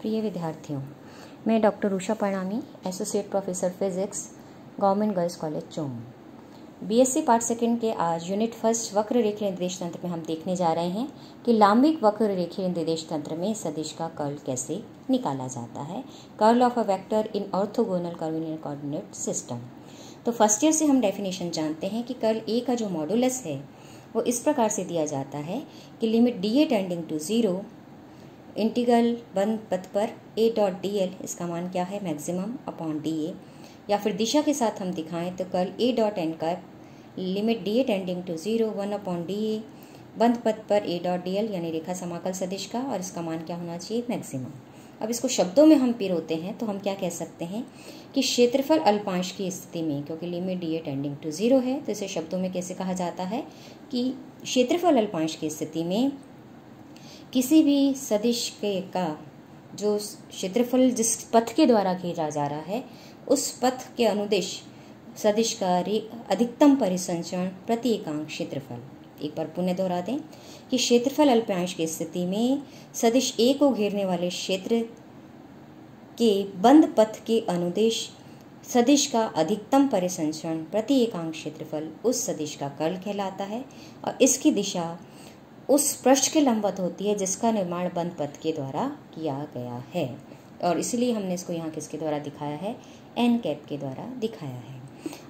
प्रिय विद्यार्थियों, मैं doctor Usha Parnami, associate professor physics, government girls college Chomu. BSc part second के आज यूनिट फर्स्ट वक्र रेखीय निर्देश तंत्र में हम देखने जा रहे हैं कि लांबिक वक्र रेखीय निर्देश तंत्र में सदिश का कर्ल कैसे निकाला जाता है। Curl of a vector in orthogonal curvilinear coordinate system. तो फर्स्ट ईयर से हम डेफिनेशन जानते हैं कि कर्ल ए का जो मॉडुलस है वो इस प्रकार से दिया जाता है कि limit D A tending to 0 integral बंद पथ पर ए डॉट डी एल, इसका मान क्या है, मैक्सिमम अपॉन डी ए, या फिर दिशा के साथ हम दिखाएं तो कर्ल ए डॉट एन का limit D A tending to 0 1 upon D A बंद पथ पर ए डॉट डी एल यानी रेखा समाकल सदिश का, और इसका मान क्या होना चाहिए, मैक्सिमम। अब इसको शब्दों में हम पिरोते हैं तो हम क्या कह सकते हैं कि क्षेत्रफल अल्पांश की स्थिति में, क्योंकि limit D A tending to 0 है तो इसे शब्दों में कैसे कहा जाता है कि क्षेत्रफल अल्पांश की स्थिति में किसी भी सदिश के का जो क्षेत्रफल जिस पथ के द्वारा घेरा जा रहा है उस पथ के अनुदिश सदिश का अधिकतम परिसंचरण प्रति एकांक क्षेत्रफल। एक बार पुनः दोहरा दें कि क्षेत्रफल अल्पांश की स्थिति में सदिश ए को घेरने वाले क्षेत्र के बंद पथ के अनुदिश सदिश का अधिकतम परिसंचरण प्रति एकांक क्षेत्रफल उस सदिश का कर्ल कहलाता है, और इसकी दिशा उस पृष्ठ के लंबवत होती है जिसका निर्माण बंद पथ के द्वारा किया गया है, और इसलिए हमने इसको यहाँ किसके द्वारा दिखाया है, एन कैप के द्वारा दिखाया है।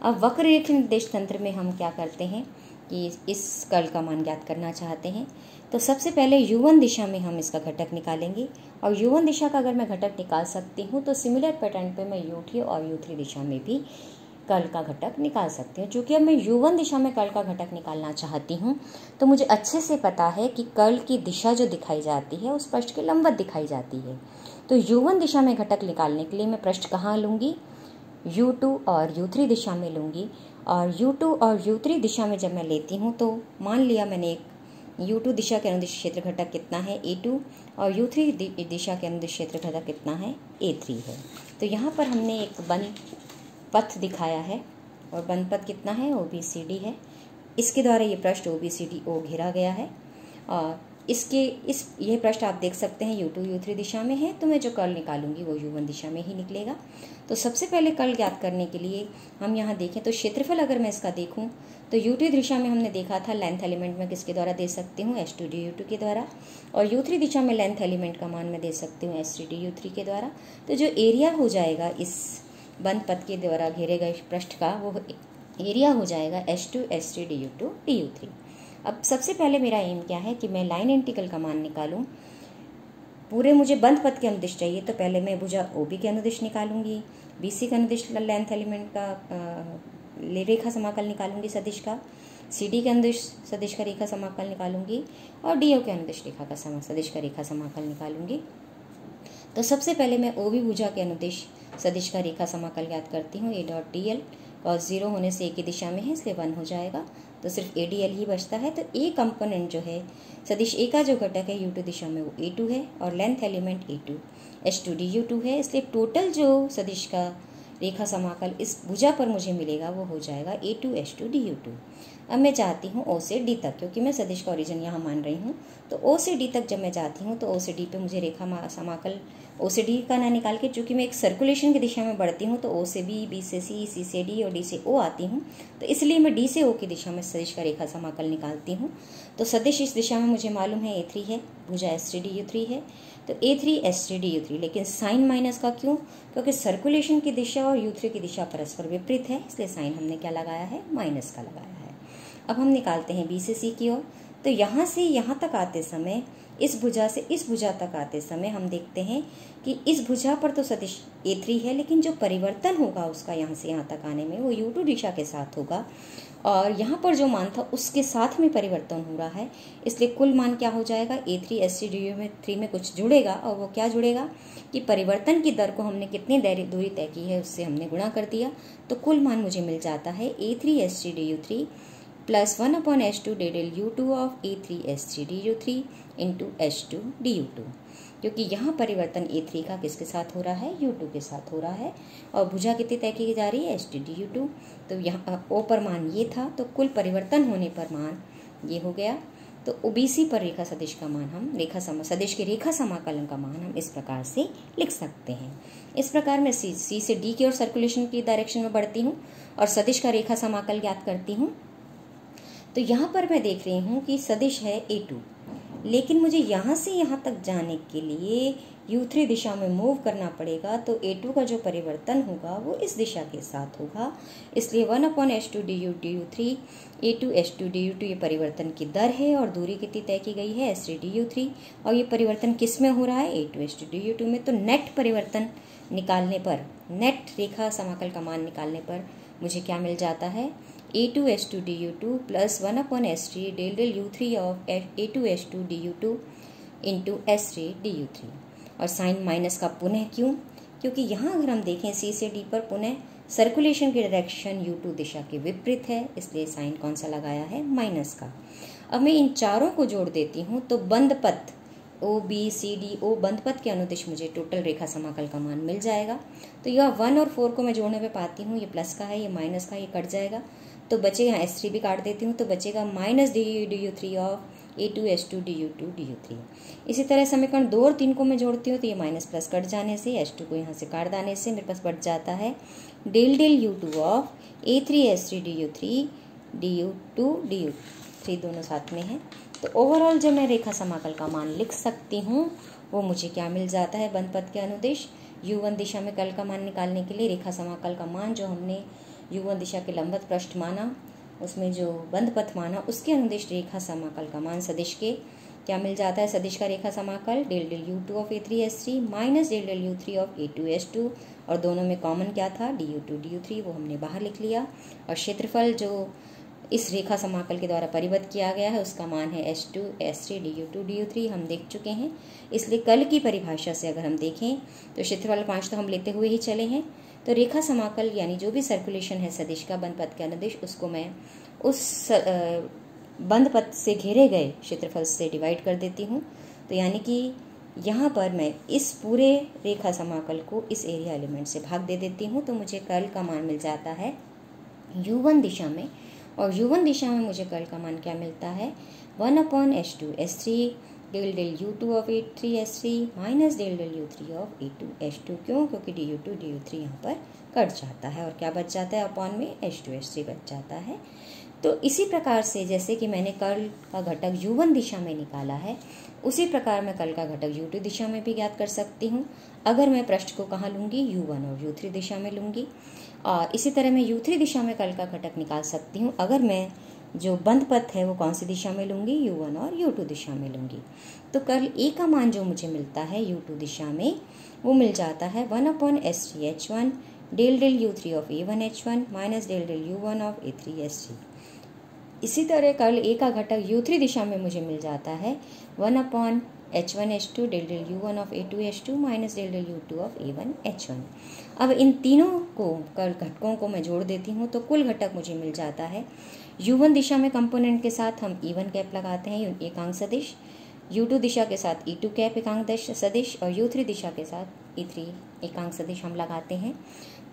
अब वक्र रेखीय निर्देश तंत्र में हम क्या करते हैं कि इस कर्ल का मान ज्ञात करना चाहते हैं तो सबसे पहले u1 दिशा में हम इसका घटक निकालेंगे, और u1 दिशा का अगर मैं घटक निकाल सकती हूँ तो सिमिलर पैटर्न पे मैं u3 और u3 दिशा में भी कर्ल का घटक निकाल सकती हूँ। चूँकि अब मैं u1 दिशा में कर्ल का घटक निकालना चाहती हूँ तो मुझे अच्छे से पता है कि कर्ल की दिशा जो दिखाई जाती है उस पृष्ठ के लंबवत दिखाई जाती है। तो u1 दिशा में घटक निकालने के लिए मैं पृष्ठ कहाँ लूँगी, u2 और u3 दिशा में लूँगी, और u2 और u3 दिशा में जब मैं लेती हूँ तो मान लिया मैंने एक u2 दिशा के अनुदिश क्षेत्र घटक कितना है, a2, और u3 दिशा के अनुदिश क्षेत्र घटक कितना है, a3 है। तो यहाँ पर हमने एक बंद पथ दिखाया है, और बंद पथ कितना है, OBCD है। इसके द्वारा ये पृष्ठ OBCD घेरा गया है, और यह पृष्ठ आप देख सकते हैं u2 u3 दिशा में है, तो मैं जो कर्ल निकालूंगी वो u1 दिशा में ही निकलेगा। तो सबसे पहले कर्ल ज्ञात करने के लिए हम यहाँ देखें तो क्षेत्रफल अगर मैं इसका देखूं तो u2 दिशा में हमने देखा था लेंथ एलिमेंट में किसके द्वारा दे सकती हूँ, S2du2 के द्वारा, और u3 दिशा में लेंथ एलिमेंट का मान मैं दे सकती हूँ S3du3 के द्वारा। तो जो एरिया हो जाएगा इस बंद पथ के द्वारा घेरे गए पृष्ठ का वो एरिया हो जाएगा S2 S3 du2 du3। अब सबसे पहले मेरा एम क्या है कि मैं लाइन इंटीग्रल का मान निकालूं। पूरे मुझे बंद पथ के अनुदिश चाहिए तो पहले मैं भुजा OB के अनुदिश निकालूंगी, BC के अनुदिश लेंथ एलिमेंट का रेखा समाकल निकालूंगी सदिश का, CD के अनुदिश सदिश का रेखा समाकल निकालूंगी, और DO के अनुदिश रेखा का सदिश का रेखा समाकल निकालूंगी। तो सबसे पहले मैं OB भुजा के अनुदिश सदिश का रेखा समाकल ज्ञात करती हूँ, a डॉट डी एल, और 0 होने से एक ही दिशा में है इसलिए 1 हो जाएगा, तो सिर्फ ADL ही बचता है। तो A कंपोनेंट जो है सदिश A का जो घटक है u2 दिशा में वो a2 है, और लेंथ एलिमेंट a2 S2du2 है, इसलिए टोटल जो सदिश का रेखा समाकल इस भुजा पर मुझे मिलेगा वो हो जाएगा a2 S2du2। अब मैं चाहती हूँ O से D तक, क्योंकि मैं सदिश का ओरिजिन यहाँ मान रही हूँ, तो O से D तक जब मैं जाती हूँ तो O से D पे मुझे रेखा समाकल O से D का ना निकाल के, चूँकि मैं एक सर्कुलेशन की दिशा में बढ़ती हूँ तो O से B, B से C, C से D और D से O आती हूँ, तो इसलिए मैं D से O की दिशा में सदिश का रेखा समाकल निकालती हूँ। तो सदिश इस दिशा में मुझे मालूम है a3 है, भुजा S3du3 है, तो a3 S3du3, लेकिन साइन माइनस का क्यों, क्योंकि सर्कुलेशन की दिशा और u3 की दिशा परस्पर विपरीत है, इसलिए साइन हमने क्या लगाया है, माइनस का लगाया है। अब हम निकालते हैं B से C की ओर, तो यहाँ से यहाँ तक आते समय, इस भुजा से इस भुजा तक आते समय हम देखते हैं कि इस भुजा पर तो सदिश a3 है, लेकिन जो परिवर्तन होगा उसका यहाँ से यहाँ तक आने में वो u2 दिशा के साथ होगा, और यहाँ पर जो मान था उसके साथ में परिवर्तन हो रहा है, इसलिए कुल मान क्या हो जाएगा, a3 S3du3 में कुछ जुड़ेगा, और वो क्या जुड़ेगा कि परिवर्तन की दर को हमने कितनी दूरी तय की है उससे हमने गुणा कर दिया, तो कुल मान मुझे मिल जाता है a3 S3du3 plus 1 upon S2 del u2 of a3 S3du3 into S2 du2, क्योंकि यहाँ परिवर्तन a3 का किसके साथ हो रहा है, u2 के साथ हो रहा है, और भुजा कितनी तय की जा रही है, S2 du2। तो यहाँ O पर मान ये था, तो कुल परिवर्तन होने पर मान ये हो गया। तो ओबीसी पर रेखा सदिश का मान हम सदिश के रेखा समाकलन का मान हम इस प्रकार से लिख सकते हैं। इस प्रकार मैं सी से डी की ओर सर्कुलेशन की डायरेक्शन में बढ़ती हूँ और सदिश का रेखा समाकल ज्ञात करती हूँ। तो यहाँ पर मैं देख रही हूँ कि सदिश है A2, लेकिन मुझे यहाँ से यहाँ तक जाने के लिए U3 दिशा में मूव करना पड़ेगा। तो A2 का जो परिवर्तन होगा वो इस दिशा के साथ होगा, इसलिए 1/h2 du3 A2 h2 du2 ये परिवर्तन की दर है और दूरी कितनी तय की गई है s3 du3। और ये परिवर्तन किस में हो रहा है A2 h2 du2 में। तो नेट परिवर्तन निकालने पर, नेट रेखा समाकल का मान निकालने पर मुझे क्या मिल जाता है A2 h2 du2 plus 1/s3 del u3 of A2 h2 du2 into s3 du3। और साइन माइनस का पुनः क्यों? क्योंकि यहाँ अगर हम देखें C से D पर पुनः सर्कुलेशन की डायरेक्शन U2 दिशा के विपरीत है, इसलिए साइन कौन सा लगाया है माइनस का। अब मैं इन चारों को जोड़ देती हूँ तो बंद पथ OBCDO बंद पथ के अनुदिश मुझे टोटल रेखा समाकल का मान मिल जाएगा। तो यह 1 और 4 को मैं जोड़ने पे पाती हूँ, ये प्लस का है, ये माइनस का, ये कट जाएगा। तो बचेगा, S3 भी काट देती हूँ, तो बचेगा minus du3 of A2 h2 du2 du3। इसी तरह समीकरण 2 और 3 को मैं जोड़ती हूँ तो ये माइनस प्लस कट जाने से, h2 को यहाँ से काट देने से मेरे पास बच जाता है del u2 of A3 h3 du3 du2 du3 दोनों साथ में है। तो ओवरऑल जब मैं रेखा समाकल का मान लिख सकती हूँ वो मुझे क्या मिल जाता है बंद पथ के अनुदिश U1 दिशा में कल का मान निकालने के लिए रेखा समाकल का मान जो हमने U1 दिशा के लंबवत पृष्ठ माना, उसमें जो बंद पथ माना, उसके अनुदिश रेखा समाकल का मान सदिश के क्या मिल जाता है। सदिश का रेखा समाकल del u2 of A3 h3 minus del u3 of A2 h2, और दोनों में कॉमन क्या था du2 du3, वो हमने बाहर लिख लिया। और क्षेत्रफल जो इस रेखा समाकल के द्वारा परिबद्ध किया गया है उसका मान है h2 s3 du2 du3, हम देख चुके हैं। इसलिए कल की परिभाषा से अगर हम देखें तो क्षेत्रफल 5 तो हम लेते हुए ही चले हैं। तो रेखा समाकल यानी जो भी सर्कुलेशन है सदिश का बंद पथ के अनुदिश, उसको मैं उस बंद पथ से घेरे गए क्षेत्रफल से डिवाइड कर देती हूँ। तो यानी कि यहाँ पर मैं इस पूरे रेखा समाकल को इस एरिया एलिमेंट से भाग दे देती हूँ। तो मुझे कर्ल का मान मिल जाता है U1 दिशा में, और U1 दिशा में मुझे कर्ल का मान क्या मिलता है 1/h2 s3 del u2 of A3 s3 minus del u3 of A2 h2। क्यों? क्योंकि du2 du3 यहाँ पर कट जाता है और क्या बच जाता है अपॉन में h2 s3 बच जाता है। तो इसी प्रकार से जैसे कि मैंने कर्ल का घटक U1 दिशा में निकाला है, उसी प्रकार मैं कर्ल का घटक U2 दिशा में भी ज्ञात कर सकती हूँ। अगर मैं पृष्ठ को कहाँ लूँगी U1 और U3 दिशा में लूँगी, और इसी तरह मैं U3 दिशा में कर्ल का घटक निकाल सकती हूँ अगर मैं जो बंद पथ है वो कौन सी दिशा में लूँगी U1 और U2 दिशा में लूँगी। तो कर्ल A का मान जो मुझे मिलता है U2 दिशा में वो मिल जाता है 1/s3 h1 del u3 of A1 h1 minus del u1 of A3 s3। इसी तरह कर्ल A का घटक U3 दिशा में मुझे मिल जाता है 1/h1 h2 del u1 of A2 h2 minus del u2 of A1 h1। अब इन तीनों को कर्ल घटकों को मैं जोड़ देती हूँ तो कुल घटक मुझे मिल जाता है U1 दिशा में कंपोनेंट के साथ हम E1 कैप लगाते हैं एकांक सदिश, U2 दिशा के साथ E2 कैप एकांक सदिश, और U3 दिशा के साथ E3 एकांक सदिश हम लगाते हैं।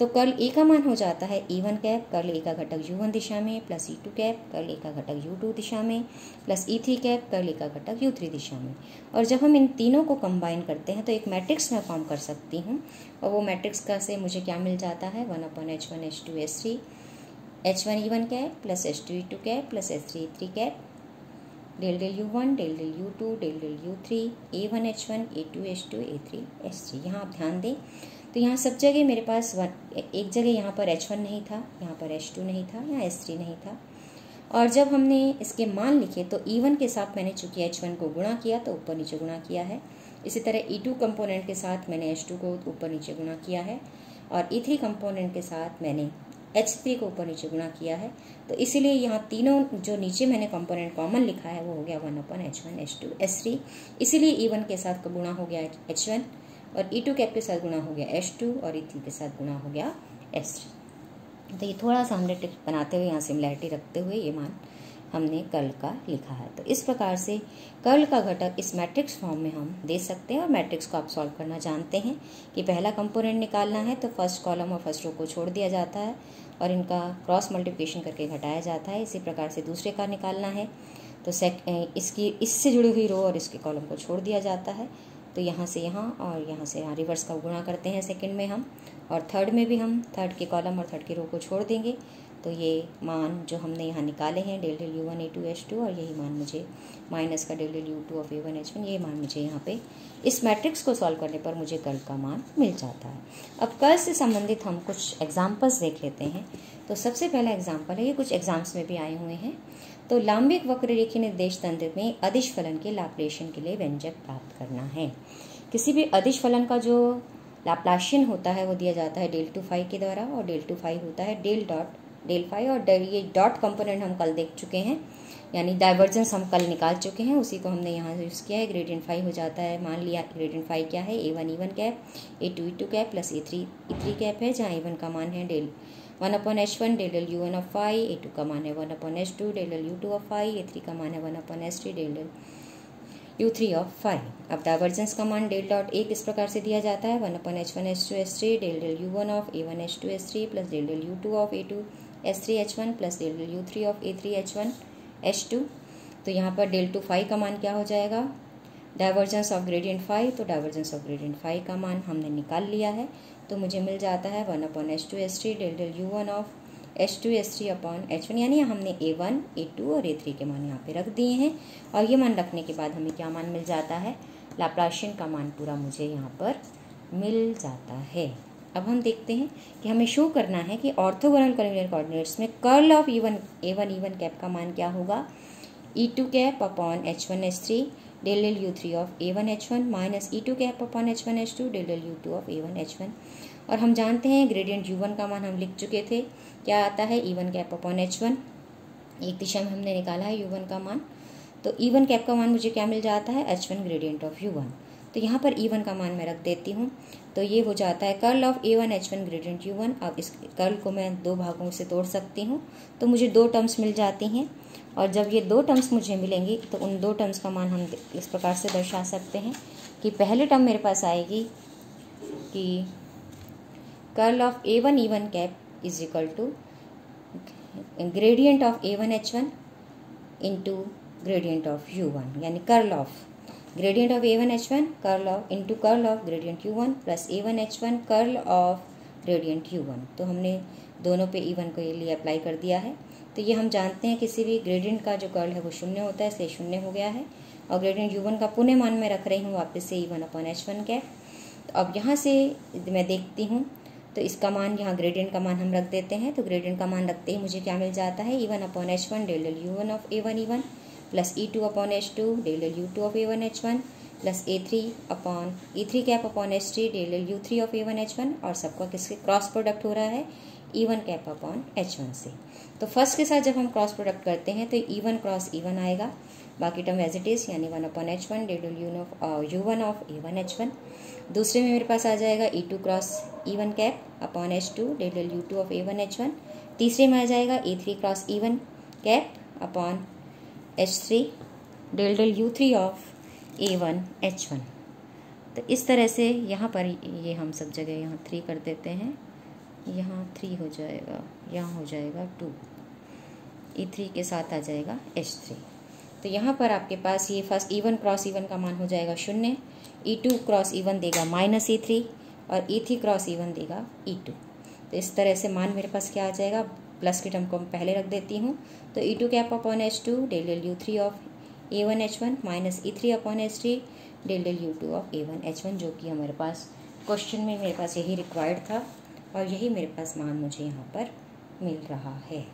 तो कर्ल A का मान हो जाता है E1 कैप कर्ल A का घटक U1 दिशा में plus E2 cap curl A का घटक U2 दिशा में plus E3 cap curl A का घटक U3 दिशा में। और जब हम इन तीनों को कंबाइन करते हैं तो एक मैट्रिक्स मैं फॉर्म कर सकती हूँ, और वो मैट्रिक्स का से मुझे क्या मिल जाता है 1/h1 h2 s3 h1 E1 cap plus h2 E2 cap plus h3 E3 cap del u1 del u2 del u3 A1 h1 A2 h2 A3 s3। यहाँ आप ध्यान दें तो यहाँ सब जगह मेरे पास एक जगह यहाँ पर h1 नहीं था, यहाँ पर h2 नहीं था, यहाँ s3 नहीं था। और जब हमने इसके मान लिखे तो E1 के साथ मैंने चूंकि h1 को गुणा किया तो ऊपर नीचे गुणा किया है। इसी तरह E2 कंपोनेंट के साथ मैंने h2 को ऊपर नीचे गुणा किया है, और E3 कंपोनेंट के साथ मैंने h3 को ऊपर नीचे गुणा किया है। तो इसीलिए यहाँ तीनों जो नीचे मैंने कंपोनेंट कॉमन लिखा है वो हो गया 1/h1 h2 s3। इसीलिए E1 के साथ गुणा हो गया h1, और E2 कैप के साथ गुणा हो गया h2, और E3 के साथ गुणा हो गया s3। तो ये थोड़ा सा हमने टिप्स बनाते हुए यहाँ सिमिलैरिटी रखते हुए ये मान हमने कर्ल का लिखा है। तो इस प्रकार से कर्ल का घटक इस मैट्रिक्स फॉर्म में हम दे सकते हैं। और मैट्रिक्स को आप सॉल्व करना जानते हैं कि पहला कंपोनेंट निकालना है तो फर्स्ट कॉलम और फर्स्ट रो को छोड़ दिया जाता है और इनका क्रॉस मल्टीप्लिकेशन करके घटाया जाता है। इसी प्रकार से दूसरे का निकालना है तो इससे जुड़ी हुई रो और इसके कॉलम को छोड़ दिया जाता है। तो यहाँ से यहाँ और यहाँ से यहाँ रिवर्स का गुणा करते हैं सेकंड में हम, और थर्ड में भी हम थर्ड के कॉलम और थर्ड के रो को छोड़ देंगे। तो ये मान जो हमने यहाँ निकाले हैं del del U1 A2 H2, और यही मान मुझे माइनस का del del U2 of A1 H1, ये मान मुझे यहाँ पे इस मैट्रिक्स को सॉल्व करने पर मुझे कर्ल का मान मिल जाता है। अब कर्ल से संबंधित हम कुछ एग्जाम्पल्स देख लेते हैं। तो सबसे पहला एग्जाम्पल है, ये कुछ एग्जाम्स में भी आए हुए हैं। तो लांबिक वक्ररेखीय निर्देश तंत्र में अदिश फलन के लाप्लासियन के लिए व्यंजक प्राप्त करना है। किसी भी अदिश फलन का जो लाप्लासियन होता है वो दिया जाता है डेल टू फाई के द्वारा, और डेल टू फाई होता है डेल फाई, और ये डॉट कंपोनेंट हम कल देख चुके हैं, यानी डाइवर्जेंस हम कल निकाल चुके हैं, उसी को हमने यहाँ यूज़ किया है। ग्रेडियंट फाई हो जाता है, मान लिया ग्रेडियंट फाई क्या है, A1 E1 cap, A2 E2 cap plus A3 E3 cap है, जहाँ A1 का मान है del 1/H1 del del U1 of phi, A2 का मान है 1/H2 del del U2 of phi, A3 का मान है 1/H3 del del U3 of phi. अब डाइवर्जेंस का मान डेल डॉट A किस प्रकार से दिया जाता है, 1/H1 H2 H3 del del U1 of A1 H2 H3 plus del del U2 of A2 S3 H1 plus del del U3 of A3 H1 H2। तो यहाँ पर डेल टू फाई का मान क्या हो जाएगा, डाइवर्जेंस ऑफ ग्रेडियंट फाई, तो divergence of gradient phi का मान हमने निकाल लिया है। तो मुझे मिल जाता है 1/H2 S3 del del U1 of H2 S3 upon H1, यानी हमने A1 A2 और A3 के मान यहाँ पे रख दिए हैं। और ये मान रखने के बाद हमें क्या मान मिल जाता है, लाप्लासियन का मान पूरा मुझे यहाँ पर मिल जाता है। अब हम देखते हैं कि हमें शो करना है कि ऑर्थोगोनल कॉर्डिनेट कोऑर्डिनेट्स में curl of A1 E1 cap का मान क्या होगा, E2 cap upon H1 H3 del del U3 of A1 H1 minus E2 cap upon H1 H2 del del U2 of A1 H1। और हम जानते हैं gradient U1 का मान हम लिख चुके थे, क्या आता है E1 कैप अपॉन H1, एक दिशा में हमने निकाला है U1 का मान। तो E1 कैप का मान मुझे क्या मिल जाता है, H1 ग्रेडियंट ऑफ U1। तो यहाँ पर E1 का मान मैं रख देती हूँ, तो ये हो जाता है curl of A1 H1 gradient U1। अब इस कर्ल को मैं दो भागों से तोड़ सकती हूँ, तो मुझे दो टर्म्स मिल जाती हैं। और जब ये दो टर्म्स मुझे मिलेंगी तो उन दो टर्म्स का मान हम इस प्रकार से दर्शा सकते हैं कि पहले टर्म मेरे पास आएगी कि कर्ल ऑफ A1 E1 कैप is equal to gradient of A1 H1 into gradient of U1, यानी curl of gradient of A1 H1 curl of into curl of gradient U1 plus A1 H1 curl of gradient U1। तो हमने दोनों पे E1 के लिए apply कर दिया है। तो ये हम जानते हैं किसी भी ग्रेडियंट का जो कर्ल है वो शून्य होता है, इसलिए शून्य हो गया है। और ग्रेडियंट U1 का पुनः मान मैं रख रही हूँ वापस से E1/H1 कैप। तो अब यहाँ से मैं देखती हूँ, तो इसका मान यहाँ ग्रेडियंट का मान हम रख देते हैं। तो ग्रेडियंट का मान रखते ही मुझे क्या मिल जाता है, E1/H1 del del U1 of A1 E1 plus E2/H2 del del U2 of A1 H1 plus E3 cap upon H3 del del U3 of A1 H1, और सबका किसके क्रॉस प्रोडक्ट हो रहा है, E1 कैप अपॉन H1 से। तो first के साथ जब हम क्रॉस प्रोडक्ट करते हैं तो E1 क्रॉस E1 आएगा, बाकी टर्म एज इट इज़, यानी 1/H1 del del U1 of A1 H1। दूसरे में मेरे पास आ जाएगा E2 cross E1 cap upon H2 del del U2 of A1 H1। तीसरे में आ जाएगा E3 cross E1 cap upon H3 del del U3 of A1 H1। तो इस तरह से यहाँ पर ये हम सब जगह यहाँ 3 कर देते हैं, यहाँ 3 हो जाएगा, यहाँ हो जाएगा 2, E3 के साथ आ जाएगा H3। तो यहाँ पर आपके पास ये फर्स्ट E1 क्रॉस E1 का मान हो जाएगा 0, E2 क्रॉस E1 देगा माइनस E3, और E3 क्रॉस E1 देगा E2। तो इस तरह से मान मेरे पास क्या आ जाएगा, प्लस की टर्म को मैं पहले रख देती हूँ। तो E2 cap upon H2 del del U3 of A1 H1 minus E3 upon H3 del del U2 of A1 H1, जो कि हमारे पास क्वेश्चन में मेरे पास यही रिक्वायर्ड था, और यही मेरे पास मान मुझे यहाँ पर मिल रहा है।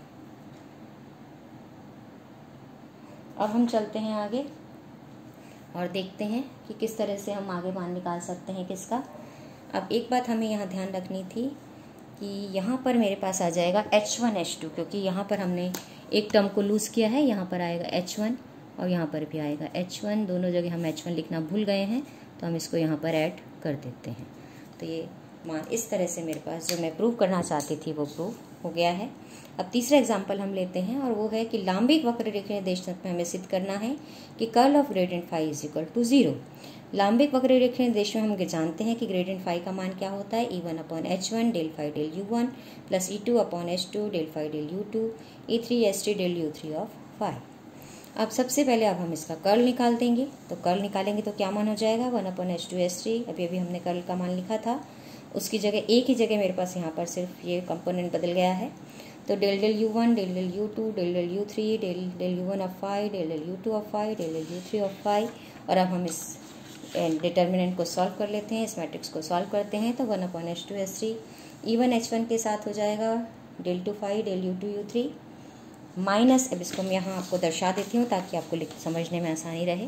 अब हम चलते हैं आगे और देखते हैं कि किस तरह से हम आगे मान निकाल सकते हैं किसका। अब एक बात हमें यहाँ ध्यान रखनी थी कि यहाँ पर मेरे पास आ जाएगा H1 H2, क्योंकि यहाँ पर हमने एक टर्म को लूज़ किया है। यहाँ पर आएगा H1 और यहाँ पर भी आएगा H1, दोनों जगह हम H1 लिखना भूल गए हैं, तो हम इसको यहाँ पर ऐड कर देते हैं। तो ये मान इस तरह से मेरे पास जो मैं प्रूव करना चाहती थी वो प्रूव हो गया है। अब तीसरा एग्जाम्पल हम लेते हैं, और वो है कि लांबिक वक्ररेखीय निर्देश तंत्र में हमें सिद्ध करना है कि curl of gradient phi is equal to 0। लांबिक वक्ररेखीय निर्देश में हम जानते हैं कि ग्रेडियंट फाई का मान क्या होता है, E1/H1 del phi del U1 plus E2/H2 del phi del U2 E3 S3 del U3 of phi. अब सबसे पहले अब हम इसका कर्ल निकाल देंगे। तो कर्ल निकालेंगे तो क्या मान हो जाएगा, 1/H2S3। अभी अभी हमने कर्ल का मान लिखा था, उसकी जगह एक ही जगह मेरे पास यहाँ पर सिर्फ ये कंपोनेंट बदल गया है। तो del del U1 del del U2 del del U3 del del U1 of phi del del U2 of phi del del U3 of phi. और अब हम इस डिटर्मिनेंट को सॉल्व कर लेते हैं, इस मैट्रिक्स को सॉल्व करते हैं। तो 1/H2S3 E1 H1 के साथ हो जाएगा del 2 phi del U2 U3 minus, अब इसको मैं यहाँ आपको दर्शा देती हूँ ताकि आपको समझने में आसानी रहे।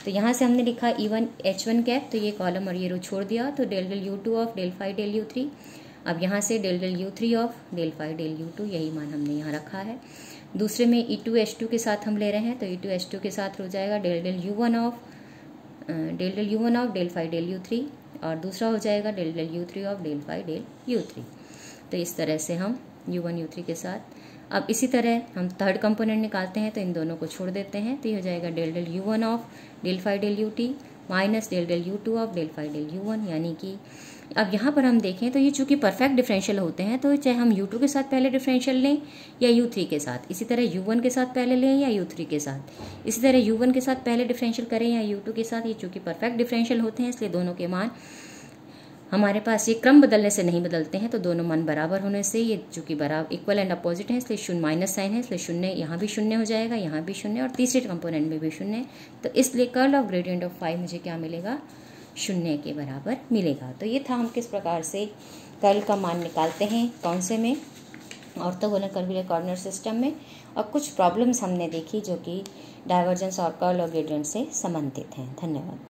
तो यहाँ से हमने लिखा E1 H1 कैप, तो ये कॉलम और ये रो छोड़ दिया, तो del del U2 of del phi del U3। अब यहाँ से del del U3 of del phi del U2, यही मान हमने यहाँ रखा है। दूसरे में E2 H2 के साथ हम ले रहे हैं, तो E2 H2 के साथ हो जाएगा del del U1 of del phi del U3, और दूसरा हो जाएगा del del U3 of del phi del U3। तो इस तरह से हम U1 U3 के साथ, अब इसी तरह हम थर्ड कंपोनेंट निकालते हैं, तो इन दोनों को छोड़ देते हैं। तो ये हो जाएगा del del U1 of del phi del U2 minus del del U2 of del phi del U1, यानी कि अब यहाँ पर हम देखें तो ये चूंकि परफेक्ट डिफरेंशियल होते हैं, तो चाहे हम U2 के साथ पहले डिफरेंशियल लें या U3 के साथ, इसी तरह U1 के साथ पहले लें या U3 के साथ, इसी तरह U1 के साथ पहले डिफरेंशियल करें या U2 के साथ, ये चूंकि परफेक्ट डिफरेंशियल होते हैं इसलिए दोनों के मान हमारे पास ये क्रम बदलने से नहीं बदलते हैं। तो दोनों मान बराबर होने से ये चूंकि बराबर इक्वल एंड अपोजिट है, इसलिए शून्य माइनस साइन है, इसलिए शून्य यहाँ भी शून्य हो जाएगा, यहाँ भी शून्य, और तीसरे कंपोनेंट में भी शून्य। तो इसलिए curl of gradient of phi मुझे क्या मिलेगा, शून्य के बराबर मिलेगा। तो ये था हम किस प्रकार से कर्ल का मान निकालते हैं, कौन से में, ऑर्थोगोनल कर्वीलियर कोऑर्डिनेट सिस्टम में। और कुछ प्रॉब्लम्स हमने देखी जो कि डाइवर्जेंस और कर्ल और ग्रेडियंट से संबंधित हैं। धन्यवाद।